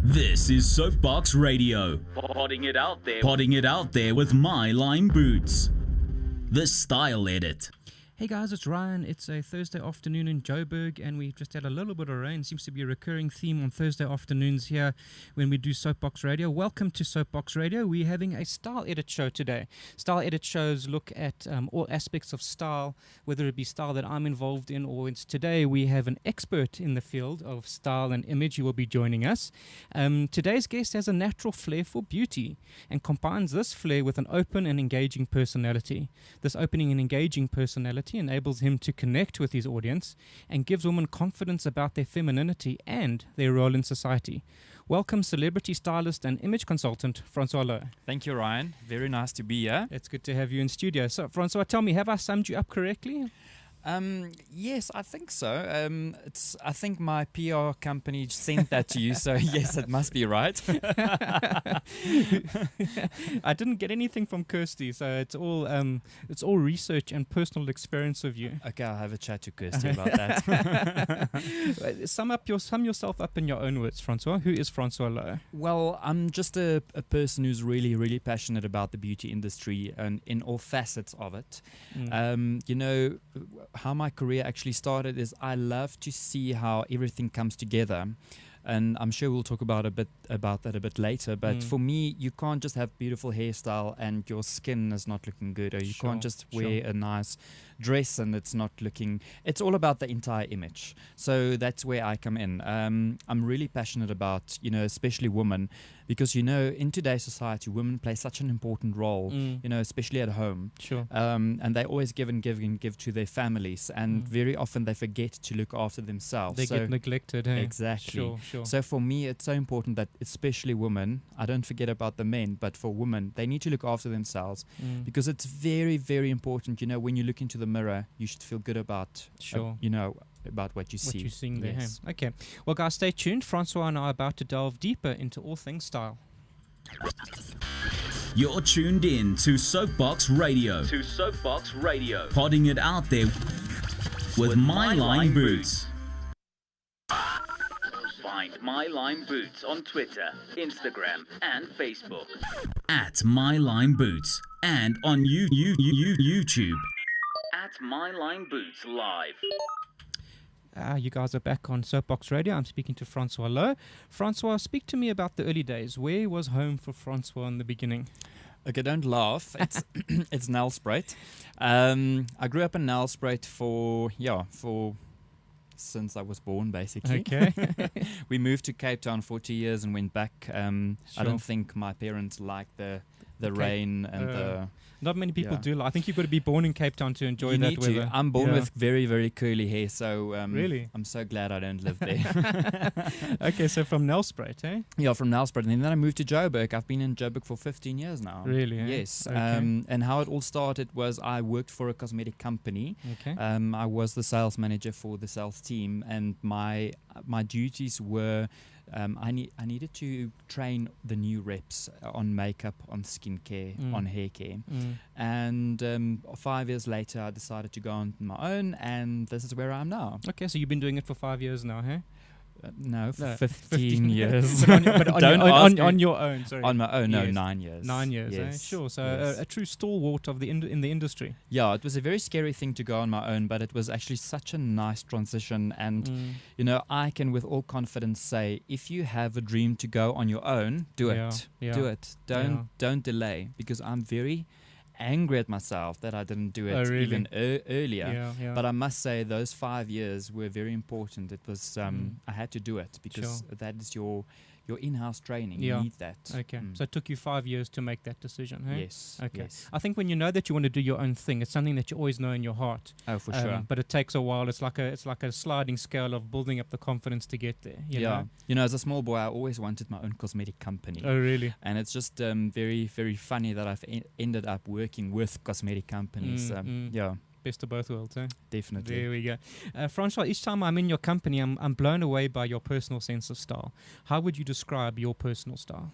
This is Soapbox Radio. Potting it out there with My Line Boots. The Style Edit. Hey guys, it's Ryan. It's a Thursday afternoon in Joburg and we just had a little bit of rain. Seems to be a recurring theme on Thursday afternoons here when we do Soapbox Radio. Welcome to Soapbox Radio. We're having a style edit show today. Style edit shows look at all aspects of style, whether it be style that I'm involved in or today we have an expert in the field of style and image who will be joining us. Today's guest has a natural flair for beauty and combines this flair with an open and engaging personality. This opening and engaging personality enables him to connect with his audience and gives women confidence about their femininity and their role in society. Welcome, celebrity stylist and image consultant, Francois Louw. Thank you, Ryan. Very nice to be here. It's good to have you in studio. So, Francois, tell me, have I summed you up correctly? Yes, I think so. I think my PR company sent that to you, so yes, it must be right. I didn't get anything from Kirsty, so it's all research and personal experience of you. Okay, I'll have a chat to Kirsty about that. Sum yourself up in your own words, Francois. Who is Francois Louw? Well, I'm just a person who's really, really passionate about the beauty industry and in all facets of it. How my career actually started is I love to see how everything comes together. And I'm sure we'll talk about that a bit later. But for me, you can't just have beautiful hairstyle and your skin is not looking good, or you can't just wear a nice dress and it's not looking. It's all about the entire image. So that's where I come in. I'm really passionate about, especially women, because in today's society, women play such an important role. Especially at home. Sure. And they always give to their families, and very often they forget to look after themselves. They get neglected. Hey? Exactly. Sure. So for me, it's so important that especially women, I don't forget about the men, but for women, they need to look after themselves because it's very, very important. When you look into the mirror, you should feel good about, about what you see. What you're seeing there. Yes. Hey? Okay. Well, guys, stay tuned. Francois and I are about to delve deeper into all things style. You're tuned in to Soapbox Radio. Potting it out there with My Line Boots. Find My Line Boots on Twitter, Instagram, and Facebook. At My Line Boots. And on YouTube. At My Line Boots Live. You guys are back on Soapbox Radio. I'm speaking to Francois Louw. Francois, speak to me about the early days. Where was home for Francois in the beginning? Okay, don't laugh. It's Nelspruit. I grew up in Nelspruit for since I was born, basically. Okay. We moved to Cape Town for 2 years and went back. I don't think my parents liked the rain and the... Not many people do. I think you've got to be born in Cape Town to enjoy that weather. I'm born with very, very curly hair, so really? I'm so glad I don't live there. Okay, so from Nelspruit, eh? Yeah, from Nelspruit. And then I moved to Joburg. I've been in Joburg for 15 years now. Really? Eh? Yes. Okay. And how it all started was I worked for a cosmetic company. Okay. I was the sales manager for the sales team, and my duties were... I needed to train the new reps on makeup, on skincare, on hair care. And 5 years later, I decided to go on my own, and this is where I am now. Okay, so you've been doing it for 5 years now, hey? No, 15 years. but on your own, sorry. On my own, no, yes. 9 years. 9 years, yes. Sure. So a true stalwart of in the industry. Yeah, it was a very scary thing to go on my own, but it was actually such a nice transition. And, I can with all confidence say, if you have a dream to go on your own, do it. Do it. Don't delay, because I'm very angry at myself that I didn't do it even earlier. But I must say those 5 years were very important. It was I had to do it because that is your in-house training. You need that. Okay. So it took you 5 years to make that decision, hey? Yes. Okay. Yes. I think when you know that you want to do your own thing, it's something that you always know in your heart. Oh, for sure. But it takes a while. It's like a sliding scale of building up the confidence to get there. You know? As a small boy, I always wanted my own cosmetic company. Oh, really? And it's just very, very funny that I've ended up working with cosmetic companies. Best of both worlds, eh? Definitely. There we go. Francois, each time I'm in your company, I'm blown away by your personal sense of style. How would you describe your personal style?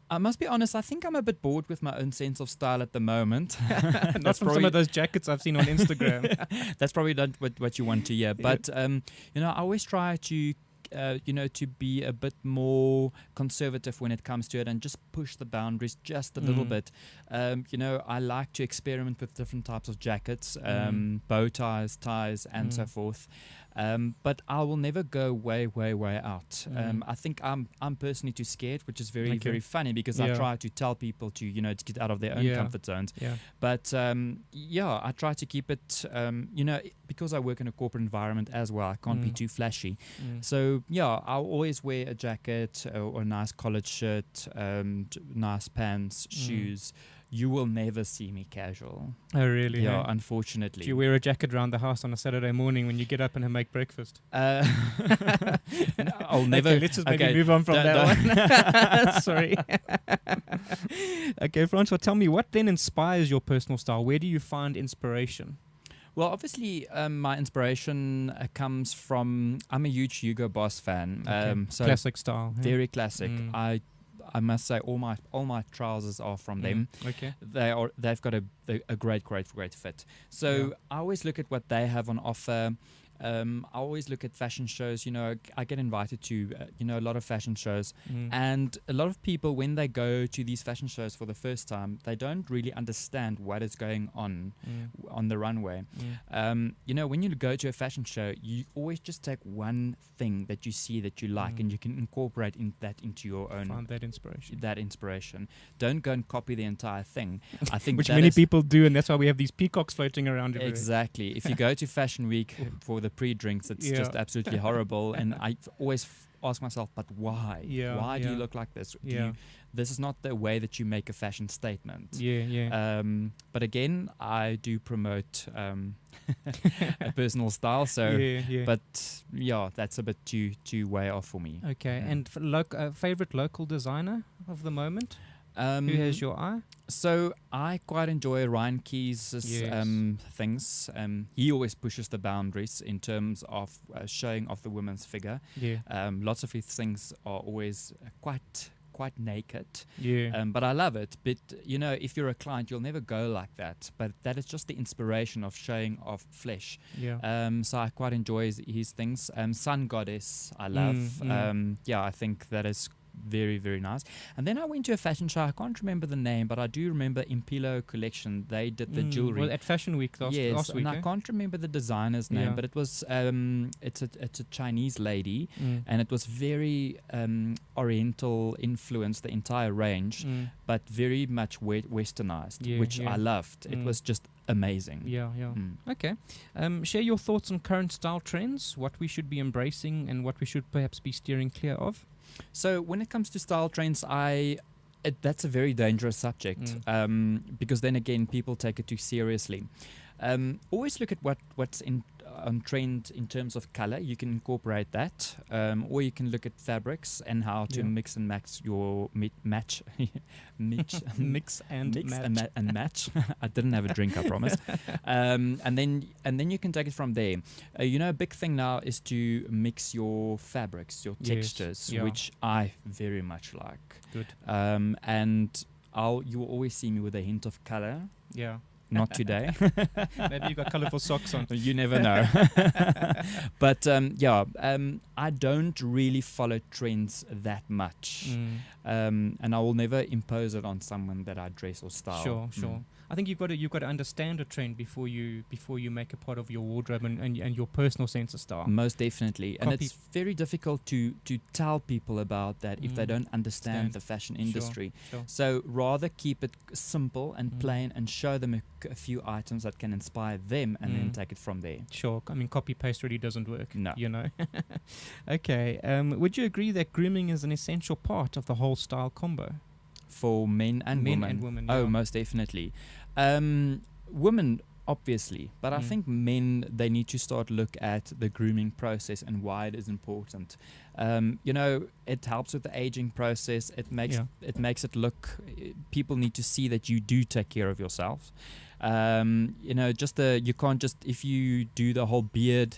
I must be honest, I think I'm a bit bored with my own sense of style at the moment. Not from some of those jackets I've seen on Instagram. That's probably not what you want to hear. But, I always try to to be a bit more conservative when it comes to it and just push the boundaries just a little bit. I like to experiment with different types of jackets, bow ties, and so forth. But I will never go way out. I think I'm personally too scared, which is very, very funny because I try to tell people to get out of their own comfort zones. Yeah. But I try to keep it, because I work in a corporate environment as well, I can't be too flashy. So I'll always wear a jacket or a nice collared shirt, nice pants, shoes. You will never see me casual. Oh, really? Yeah, unfortunately. Do you wear a jacket around the house on a Saturday morning when you get up and make breakfast? I'll never. Okay, let's just maybe move on from that one. Sorry. Okay, Francois, tell me, what then inspires your personal style? Where do you find inspiration? Well, obviously, my inspiration comes from. I'm a huge Hugo Boss fan. Okay. So classic style. Very classic. I must say all my trousers are from them. Okay. They've got a great fit. So I always look at what they have on offer. I always look at fashion shows. I get invited to a lot of fashion shows, and a lot of people, when they go to these fashion shows for the first time, they don't really understand what is going on the runway. When you go to a fashion show, you always just take one thing that you see that you like, and you can incorporate that into your own. Find that inspiration. Don't go and copy the entire thing. I think which many people do, and that's why we have these peacocks floating around everywhere. Exactly. If you go to Fashion Week for the pre-drinks, it's just absolutely horrible. And I always ask myself, but why? Why do you look like this? This is not the way that you make a fashion statement. But again, I do promote a personal style. So, but that's a bit too way off for me. Okay. And favorite local designer of the moment? Who has your eye? So I quite enjoy Ryan Key's things. He always pushes the boundaries in terms of showing off the woman's figure. Lots of his things are always quite naked. But I love it. But if you're a client, you'll never go like that. But that is just the inspiration of showing off flesh. So I quite enjoy his things. Sun Goddess, I love. I think that is very, very nice. And then I went to a fashion show. I can't remember the name, but I do remember Impilo Collection. They did the jewelry. Well, at Fashion Week last week. And I can't remember the designer's name, but it was it's a Chinese lady, and it was very Oriental influenced, the entire range, but very much westernized, which I loved. It was just amazing. Okay. Share your thoughts on current style trends, what we should be embracing and what we should perhaps be steering clear of. So when it comes to style trends, that's a very dangerous subject, because then again people take it too seriously. Always look at what's on trend in terms of color. You can incorporate that, or you can look at fabrics and how to mix and match your mix and match. I didn't have a drink, I promise. And then you can take it from there. A big thing now is to mix your fabrics, your textures, which I very much like. Good. And you will always see me with a hint of color. Not today. Maybe you got colorful socks on. You never know. But I don't really follow trends that much. And I will never impose it on someone that I dress or style. Sure. I think you've got to understand a trend before you make a part of your wardrobe and your personal sense of style. Most definitely. And it's very difficult to tell people about that if they don't understand the fashion industry. Sure. So rather keep it simple and plain and show them a few items that can inspire them and then take it from there. Sure. I mean, copy paste really doesn't work. No. Okay. Would you agree that grooming is an essential part of the whole style combo? For men and women. Oh, most definitely. Women, obviously, but I think men, they need to start look at the grooming process and why it is important. It helps with the aging process. It makes it look. People need to see that you do take care of yourself. You can't just, if you do the whole beard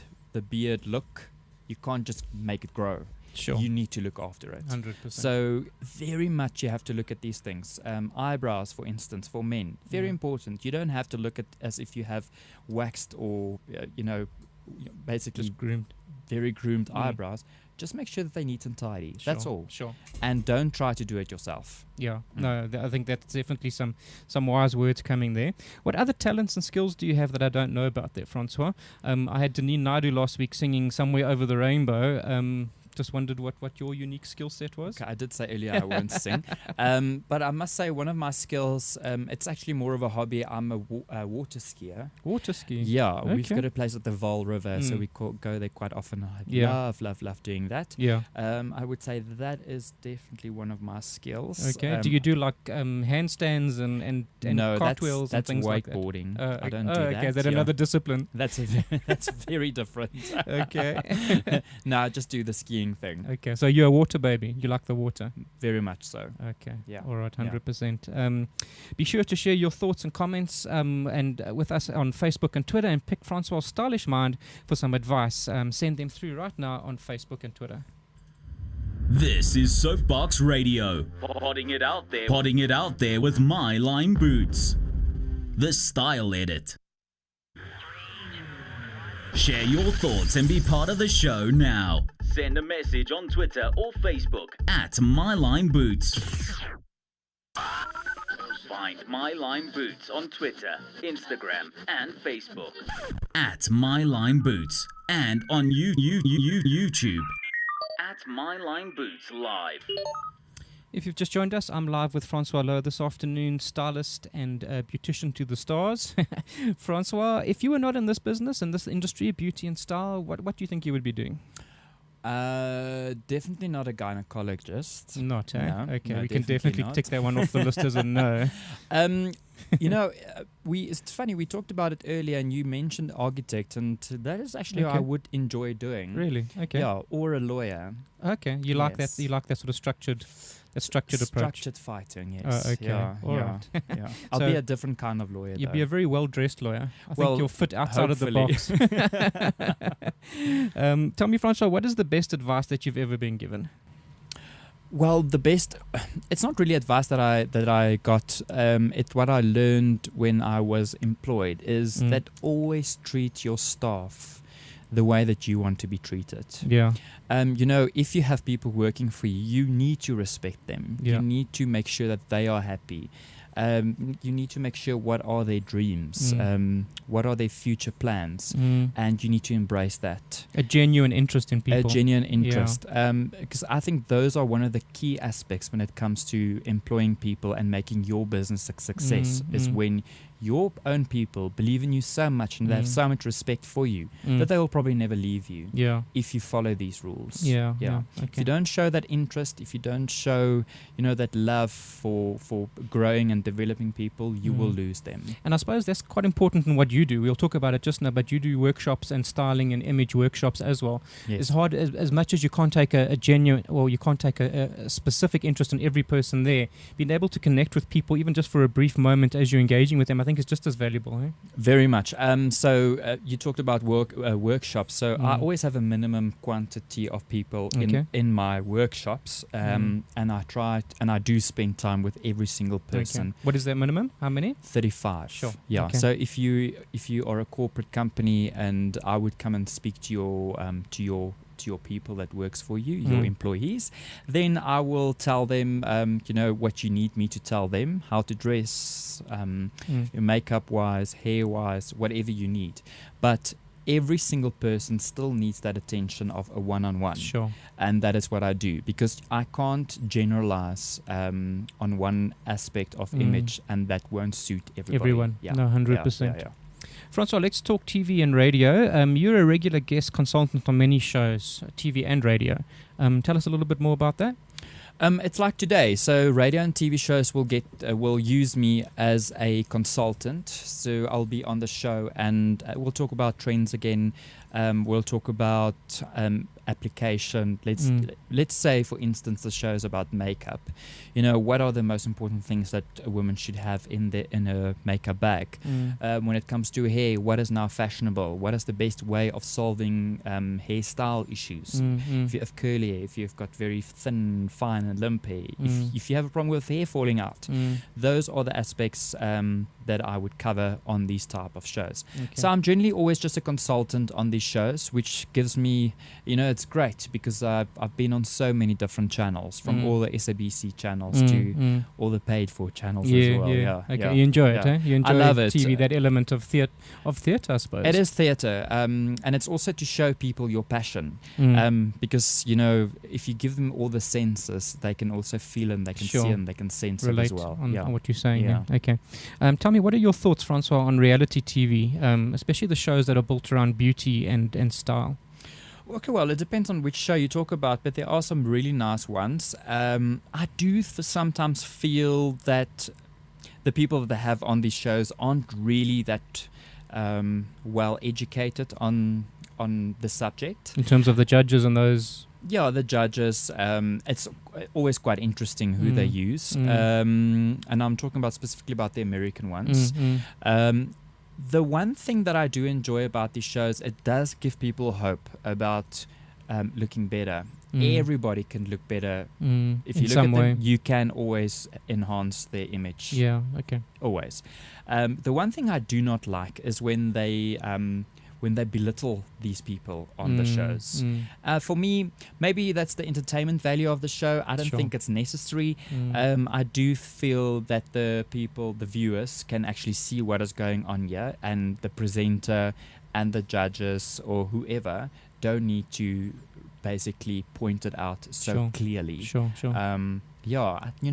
look, you can't just make it grow. Sure. You need to look after it. 100%. So very much you have to look at these things. Eyebrows, for instance, for men, very important. You don't have to look at as if you have waxed or basically just groomed, very groomed eyebrows. just make sure that they're neat and tidy. That's all. Sure. And don't try to do it yourself. Yeah, no, I think that's definitely some wise words coming there. What other talents and skills do you have that I don't know about there, Francois? I had Deneen Naidu last week singing Somewhere Over the Rainbow. Just wondered what your unique skill set was. Okay, I did say earlier I won't sing. But I must say one of my skills, it's actually more of a hobby. I'm a water skier. Water skiing? Yeah, Okay. we've got a place at the Vaal River, so we go there quite often. I love doing that. Yeah. I would say that is definitely one of my skills. Okay. Do you do like handstands and no, cartwheels and things like that? That's wakeboarding. I don't do okay, that. is that another discipline? That's very different. Okay. No, I just do the skiing thing. Okay, so you're a water baby. You like the water. Very much so. Okay. Yeah. All right, 100%. Be sure to share your thoughts and comments and with us on Facebook and Twitter, and pick Francois' stylish mind for some advice. Send them through right now on Facebook and Twitter. This is Soapbox Radio. Potting it out there with My Line Boots. The Style Edit. Share your thoughts and be part of the show now. Send a message on Twitter or Facebook at My Line Boots. Find My Line Boots on Twitter, Instagram, and Facebook at My Line Boots, and on YouTube at My Line Boots Live. If you've just joined us, I'm live with Francois Louw this afternoon, stylist and beautician to the stars. Francois, if you were not in this business, in this industry, beauty and style, what do you think you would be doing? Definitely not a gynecologist. Not, eh? No, okay, no, we can definitely not. tick that one off the list as a no. It's funny, we talked about it earlier and you mentioned architect, and that is actually what I would enjoy doing. Really? Okay. Yeah, or a lawyer. Okay, you like that? You like that sort of structured approach? Structured fighting, yes. Okay, yeah, all right. Yeah. I'll be a different kind of lawyer. You'd be a very well-dressed lawyer. I think you'll fit outside of the box. Tell me, Francois, what is the best advice that you've ever been given? Well, it's not really advice that I got. It's what I learned when I was employed, is that always treat your staff the way that you want to be treated. Yeah. If you have people working for you, you need to respect them. Yeah. You need to make sure that they are happy. You need to make sure what are their dreams, what are their future plans, and you need to embrace that. A genuine interest in people. A genuine interest. Because I think those are one of the key aspects when it comes to employing people and making your business a success, is when your own people believe in you so much and they have so much respect for you that they will probably never leave you if you follow these rules. Yeah. Okay. If you don't show that interest, if you don't show, that love for growing and developing people, you will lose them. And I suppose that's quite important in what you do. We'll talk about it just now, but you do workshops and styling and image workshops as well. Yes. It's hard, as much as you can't take a genuine, you can't take a specific interest in every person there. Being able to connect with people, even just for a brief moment as you're engaging with them, I think is just as valuable. Eh? Very much. So you talked about workshops. So I always have a minimum quantity of people in my workshops, and I do spend time with every single person. Okay. What is that minimum? How many? 35. Sure. Yeah. Okay. So if you are a corporate company and I would come and speak to your people that works for you, your employees, then I will tell them, what you need me to tell them, how to dress, makeup wise, hair wise, whatever you need. But every single person still needs that attention of a one-on-one. Sure. And that is what I do, because I can't generalize on one aspect of image, and that won't suit everybody. Everyone. Yeah. No, 100%. Yeah. Francois, let's talk TV and radio. You're a regular guest consultant on many shows, TV and radio. Tell us a little bit more about that. It's like today. So radio and TV shows will use me as a consultant. So I'll be on the show and we'll talk about trends again. We'll talk about application. Let's say, for instance, the show is about makeup. What are the most important things that a woman should have in her makeup bag? When it comes to hair, what is now fashionable? What is the best way of solving hairstyle issues? If you have curly hair, if you've got very thin, fine and limp hair, if you have a problem with hair falling out, those are the aspects that I would cover on these type of shows. Okay. So I'm generally always just a consultant on these these shows, which gives me, it's great because I've been on so many different channels, from all the SABC channels to all the paid for channels as well. Yeah. Okay, you enjoy it, eh? You enjoy I love it. TV, that element of theatre, I suppose. It is theatre, and it's also to show people your passion, because if you give them all the senses, they can also feel them, they can see them, they can sense relate it as well. On what you're saying. Yeah. Okay. Tell me, what are your thoughts, Francois, on reality TV, especially the shows that are built around beauty and style? Okay, well, it depends on which show you talk about, but there are some really nice ones. I do sometimes feel that the people that they have on these shows aren't really that well educated on the subject. In terms of the judges and those... Yeah, the judges. It's always quite interesting who they use. And I'm talking about specifically about the American ones. The one thing that I do enjoy about these shows, it does give people hope about looking better. Everybody can look better. If you look at them, you can always enhance their image. Yeah, okay. Always. The one thing I do not like is when they belittle these people on the shows. For me, maybe that's the entertainment value of the show. I don't think it's necessary. I do feel that the viewers can actually see what is going on here, and the presenter and the judges or whoever don't need to basically point it out so clearly. Sure.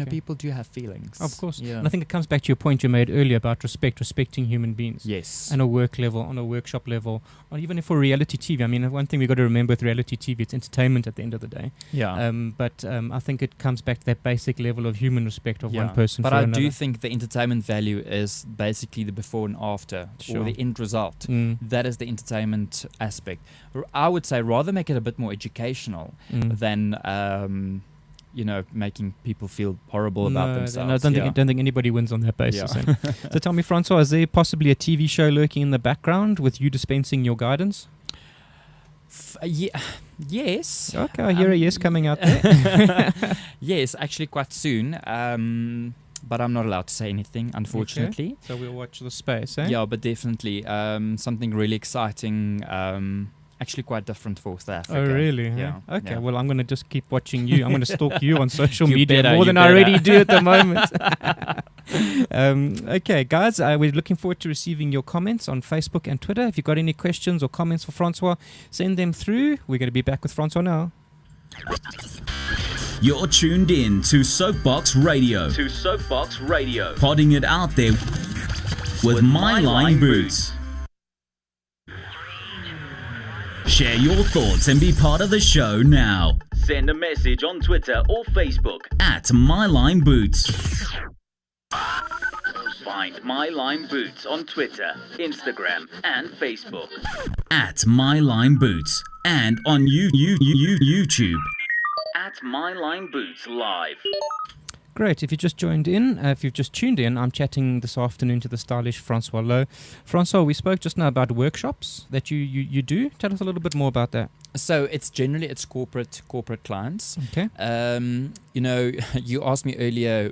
People do have feelings. Of course. Yeah. And I think it comes back to your point you made earlier about respecting human beings. Yes. On a work level, on a workshop level, or even for reality TV. I mean, one thing we've got to remember with reality TV, it's entertainment at the end of the day. Yeah. But I think it comes back to that basic level of human respect of one person but for another. But I do think the entertainment value is basically the before and after, or the end result. That is the entertainment aspect. I would say rather make it a bit more educational than... making people feel horrible about themselves. I don't think anybody wins on that basis. So tell me, Francois, is there possibly a TV show lurking in the background with you dispensing your guidance? Yes. Okay, I hear a yes coming out there. Yes, actually quite soon. But I'm not allowed to say anything, unfortunately. Okay. So we'll watch the space, eh? Yeah, but definitely something really exciting. Actually quite different for South Africa. Oh, really? Yeah. Okay, yeah. Well, I'm going to just keep watching you. I'm going to stalk you on social media more than I already do at the moment. Okay, guys, we're looking forward to receiving your comments on Facebook and Twitter. If you've got any questions or comments for Francois, send them through. We're going to be back with Francois now. You're tuned in to Soapbox Radio. Podding it out there with My Line Boots. Share your thoughts and be part of the show now. Send a message on Twitter or Facebook at MyLineBoots. Find My Line Boots on Twitter, Instagram, and Facebook at MyLineBoots, and on YouTube at My Line Boots Live. Great. If you just joined in, if you've just tuned in, I'm chatting this afternoon to the stylish Francois Louw. Francois, we spoke just now about workshops that you do. Tell us a little bit more about that. So it's corporate clients. Okay. You asked me earlier,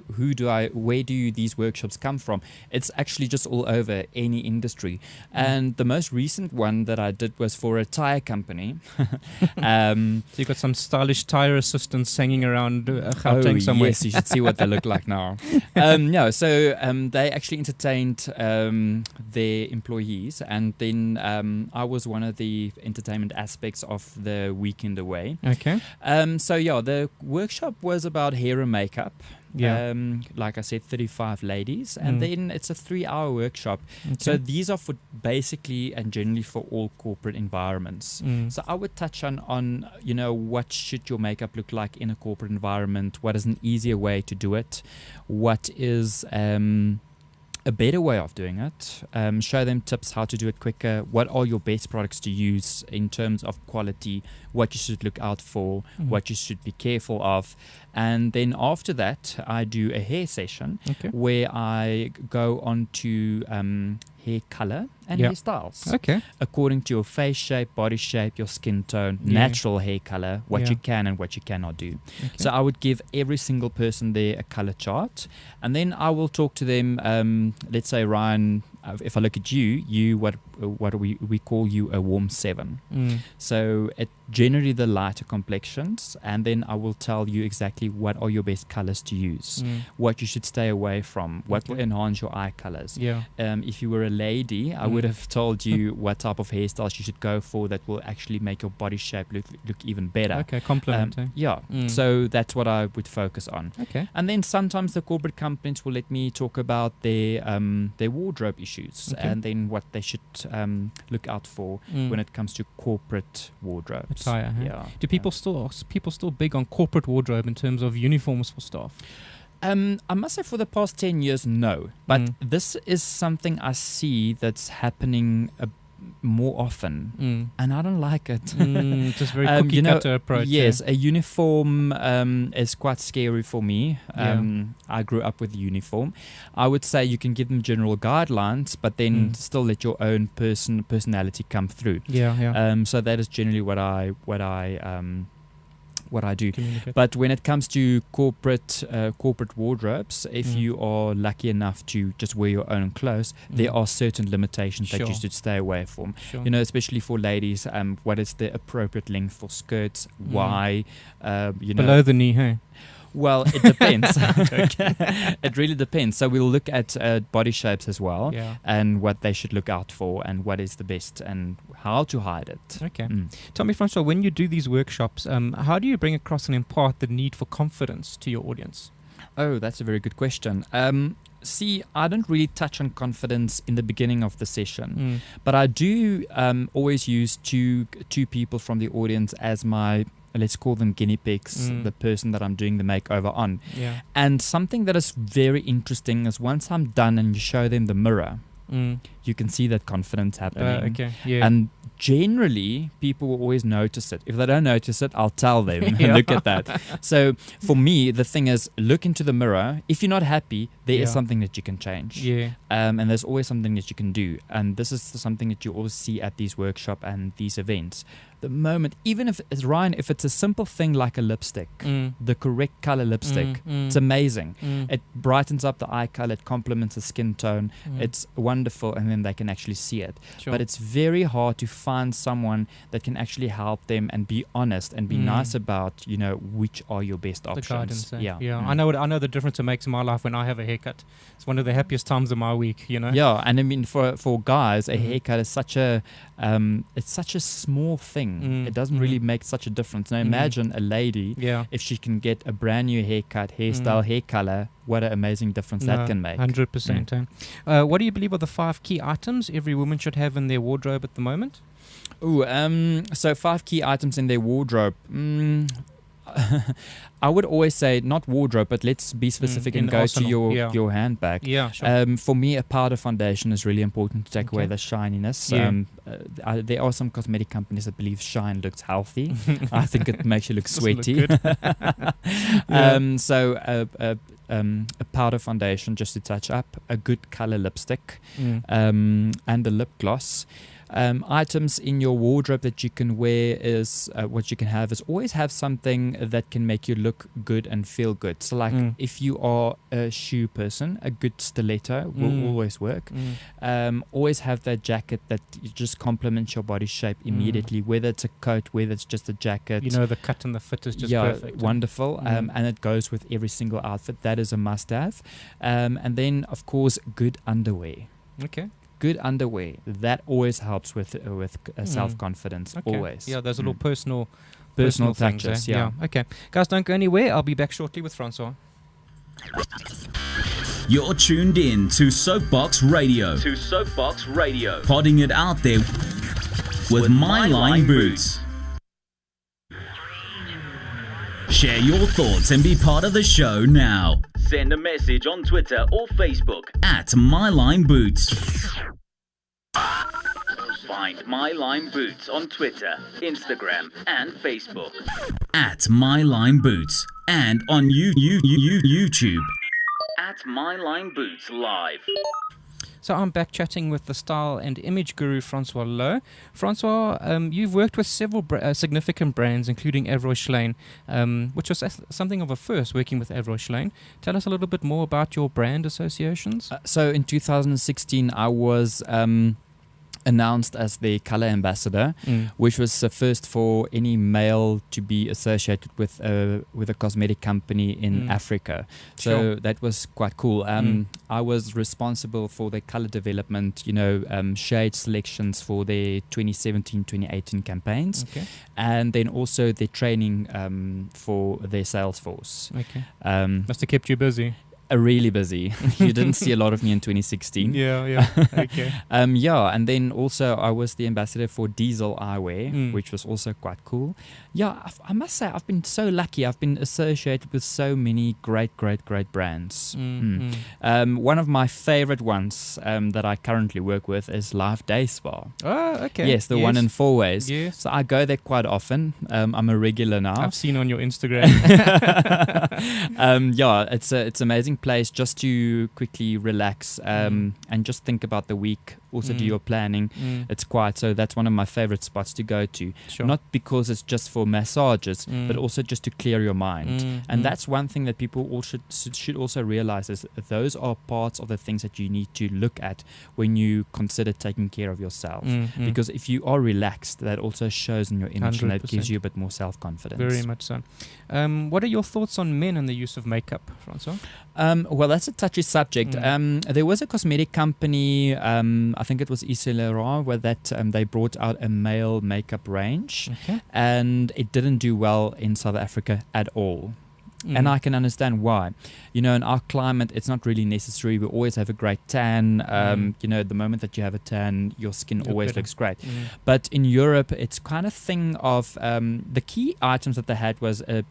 where do these workshops come from? It's actually just all over any industry. And the most recent one that I did was for a tire company. So you've got some stylish tire assistants hanging around Gauteng somewhere. Yes, you should see what they look like now. They actually entertained their employees, and then I was one of the entertainment aspects of the weekend away. Okay. The workshop was about hair and makeup. Yeah. Like I said, 35 ladies, and then it's a 3-hour workshop. Okay. So these are for basically and generally for all corporate environments. So I would touch on what should your makeup look like in a corporate environment? What is an easier way to do it? What is a better way of doing it, show them tips how to do it quicker, what are your best products to use in terms of quality, what you should look out for, what you should be careful of. And then after that, I do a hair session where I go on to hair color and hairstyles. Okay. According to your face shape, body shape, your skin tone, natural hair color, what you can and what you cannot do. Okay. So I would give every single person there a color chart, and then I will talk to them. Let's say, Ryan, if I look at you what we call you a warm 7. So it generally the lighter complexions, and then I will tell you exactly what are your best colors to use, what you should stay away from, what will enhance your eye colors. If you were a lady, I would have told you what type of hairstyles you should go for that will actually make your body shape look even better. Okay, compliment. So that's what I would focus on. Okay. And then sometimes the corporate companies will let me talk about their wardrobe issues, and then what they should look out for when it comes to corporate wardrobes. Attire, huh? Do people still big on corporate wardrobe in terms of uniforms for staff? I must say for the past 10 years, no. But this is something I see that's happening more often, and I don't like it. Just very cookie cutter approach. Yes, a uniform is quite scary for me. I grew up with a uniform. I would say you can give them general guidelines, but then still let your own personality come through. So that is generally what I do. But when it comes to corporate wardrobes, if you are lucky enough to just wear your own clothes, there are certain limitations that you should stay away from. Especially for ladies, what is the appropriate length for skirts? Why? Below the knee, hey? Well, it depends. It really depends. So we'll look at body shapes as well, and what they should look out for, and what is the best, and how to hide it. Okay. Tell me, Francois, when you do these workshops, how do you bring across and impart the need for confidence to your audience? Oh, that's a very good question. See, I don't really touch on confidence in the beginning of the session, but I do always use two people from the audience as my, let's call them guinea pigs, the person that I'm doing the makeover on. And something that is very interesting is once I'm done and you show them the mirror, you can see that confidence happening. And generally, people will always notice it. If they don't notice it, I'll tell them, look at that. So for me, the thing is, look into the mirror. If you're not happy, there is something that you can change. And there's always something that you can do. And this is something that you always see at these workshops and these events. The moment, even if it's Ryan, if it's a simple thing like a lipstick, the correct color lipstick, it's amazing. It brightens up the eye color, it complements the skin tone. It's wonderful, and then they can actually see it. But it's very hard to find someone that can actually help them and be honest and be nice about, which are your best options. The guidance, I know the difference it makes in my life when I have a haircut. It's one of the happiest times of my week, Yeah, and I mean for guys, a haircut is such a small thing. It doesn't really make such a difference. Now imagine a lady, if she can get a brand new haircut, hairstyle, hair color, what an amazing difference that can make. 100%. What do you believe are the 5 key items every woman should have in their wardrobe at the moment? So 5 key items in their wardrobe. I would always say not wardrobe, but let's be specific and go arsenal. To your handbag. For me, a powder foundation is really important to take away the shininess. There are some cosmetic companies that believe shine looks healthy. I think it makes you look sweaty. So a powder foundation just to touch up, a good color lipstick, and a lip gloss. Items in your wardrobe that you can wear is what you can have is always have something that can make you look good and feel good. So like if you are a shoe person, a good stiletto will always work. Always have that jacket that just complements your body shape immediately, whether it's a coat, whether it's just a jacket. The cut and the fit is just perfect. Wonderful. And it goes with every single outfit. That is a must-have. And then, of course, good underwear. Okay. Good underwear, that always helps with self-confidence. Always. Those little personal touches. Things, Okay, guys, don't go anywhere. I'll be back shortly with Francois. You're tuned in to Soapbox Radio. Podding it out there with My Line Boots. Share your thoughts and be part of the show now. Send a message on Twitter or Facebook at My Line Boots. Find My Line Boots on Twitter, Instagram, and Facebook at My Line Boots, and on YouTube at My Line Boots Live. So I'm back chatting with the style and image guru, Francois Louw. Francois, you've worked with several significant brands, including Avroy Schlein, which was something of a first, working with Avroy Schlein. Tell us a little bit more about your brand associations. So in 2016, I was announced as the color ambassador, which was the first for any male to be associated with a cosmetic company in Africa. So that was quite cool. I was responsible for the color development, shade selections for their 2017-2018 campaigns, and then also the training for their sales force. Must have kept you busy. Really busy. You didn't see a lot of me in 2016. Okay. And then also I was the ambassador for Diesel Eyewear, which was also quite cool. I must say I've been so lucky. I've been associated with so many great brands. One of my favorite ones that I currently work with is Life Day Spa. Oh, okay. Yes, the one in Fourways. Yes. So I go there quite often. I'm a regular now. I've seen on your Instagram. It's amazing place just to quickly relax and just think about the week, also do your planning. It's quiet, so that's one of my favorite spots to go to. Not because it's just for massages, but also just to clear your mind. And that's one thing that people all should also realize, is those are parts of the things that you need to look at when you consider taking care of yourself. Because if you are relaxed, that also shows in your image 100%. And that gives you a bit more self-confidence. Very much so. What are your thoughts on men and the use of makeup, Francois? Well, that's a touchy subject. There was a cosmetic company, I think it was Yves Saint Laurent, where they brought out a male makeup range, and it didn't do well in South Africa at all. And I can understand why. In our climate, it's not really necessary. We always have a great tan. The moment that you have a tan, your skin always looks great. But in Europe, it's kind of thing of the key items that they had was a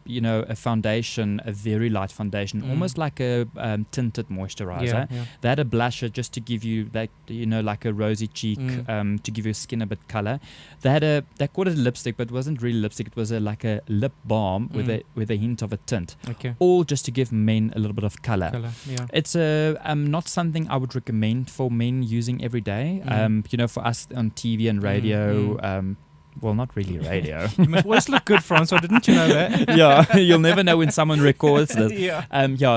foundation, a very light foundation, almost like a tinted moisturizer. They had a blusher just to give you that, like a rosy cheek, to give your skin a bit color. They called it a lipstick, but it wasn't really lipstick. It was like a lip balm with a hint of a tint. All just to give men a little bit of color. It's not something I would recommend for men using every day. For us on TV and radio, well, not really radio. You must always look good, Francois. Didn't you know that? You'll never know when someone records this.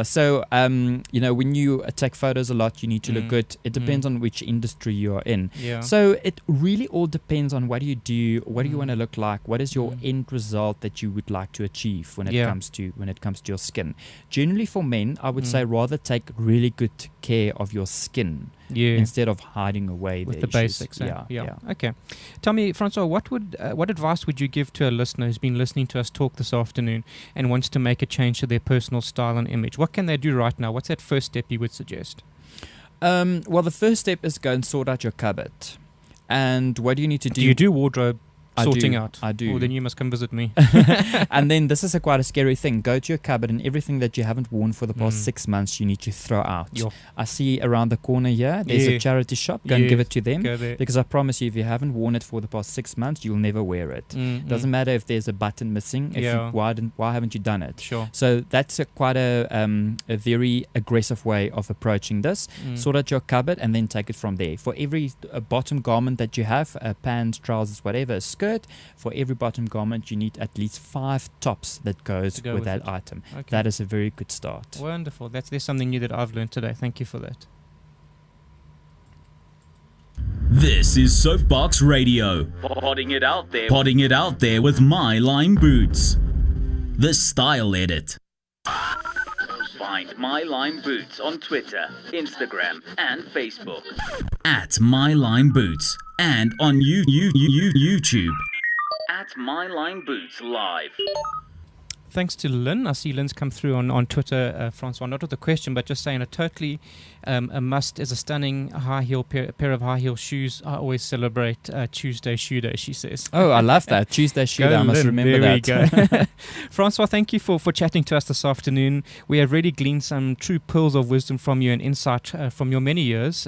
So when you take photos a lot, you need to look good. It depends on which industry you are in. So it really all depends on what do you do, what do you want to look like, what is your end result that you would like to achieve when it comes to your skin. Generally, for men, I would say rather take really good care of your skin. Instead of hiding away with the basics. Okay. Tell me, Francois, what advice would you give to a listener who's been listening to us talk this afternoon and wants to make a change to their personal style and image? What can they do right now? What's that first step you would suggest? Well, the first step is go and sort out your cupboard. And what do you need to do? Do you do wardrobe sorting out? I do. Oh, then you must come visit me. And then this is quite a scary thing. Go to your cupboard and everything that you haven't worn for the past 6 months, you need to throw out. I see around the corner here, there's a charity shop. Go and give it to them. Because I promise you, if you haven't worn it for the past 6 months, you'll never wear it. Doesn't matter if there's a button missing. Why haven't you done it? So that's quite a very aggressive way of approaching this. Sort out your cupboard and then take it from there. For every bottom garment that you have, pants, trousers, whatever, a skirt, for every bottom garment you need at least 5 tops that goes with that item. That is a very good start. Wonderful. There's something new that I've learned today. Thank you for that. This is Soapbox Radio. Potting it out there with My Line Boots. The Style Edit. Find My Line Boots on Twitter, Instagram, and Facebook. At My Line Boots. And on YouTube. At My Line Boots Live. Thanks to Lynn. I see Lynn's come through on Twitter, Francois, not with a question, but just saying a must is a stunning high heel pair of high heel shoes. I always celebrate Tuesday Shoe Day, she says. Oh, I love that. Tuesday Shoe Day. I must remember there that. We go. Francois, thank you for chatting to us this afternoon. We have really gleaned some true pearls of wisdom from you and insight from your many years.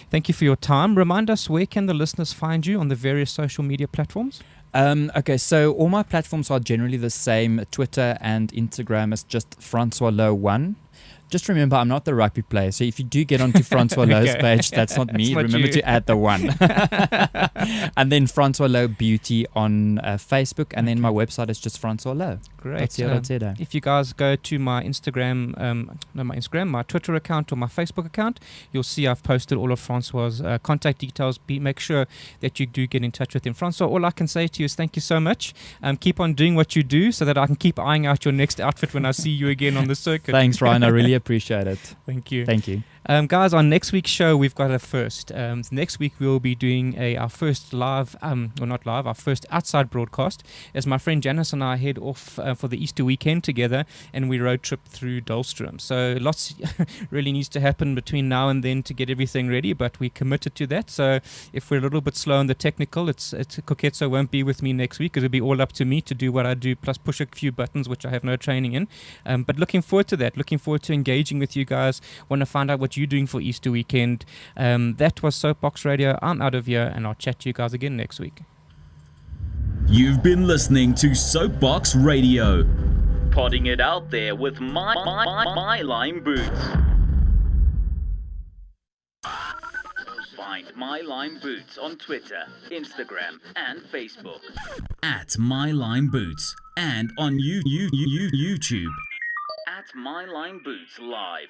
Thank you for your time. Remind us, where can the listeners find you on the various social media platforms? Okay, so all my platforms are generally the same. Twitter and Instagram is just Francois Louw 1. Just remember, I'm not the rugby player. So if you do get onto Francois Louw's page, that's not me. Not Remember you. to add the one. And then Francois Louw Beauty on Facebook. And then my website is just Francois Louw. Great. If If you guys go to my my Twitter account or my Facebook account, you'll see I've posted all of Francois's contact details. Make sure that you do get in touch with him. Francois, all I can say to you is thank you so much. Keep on doing what you do so that I can keep eyeing out your next outfit when I see you again on the circuit. Thanks, Ryan. I really appreciate it. Thank you. Thank you. Guys, on next week's show, we've got a first. Next week, we'll be doing our first live, our first outside broadcast, as my friend Janice and I head off for the Easter weekend together, and we road trip through Dolstrom. So lots really needs to happen between now and then to get everything ready, but we're committed to that. So if we're a little bit slow on the technical, it's Koketso won't be with me next week. It'll be all up to me to do what I do, plus push a few buttons, which I have no training in. But looking forward to that. Looking forward to engaging with you guys. Want to find out what you're doing for Easter weekend. That was Soapbox Radio. I'm out of here, and I'll chat to you guys again next week. You've been listening to Soapbox Radio, potting it out there with my Line Boots. Find My Line Boots on Twitter, Instagram, and Facebook. At My Line Boots, and on YouTube. At My Line Boots Live.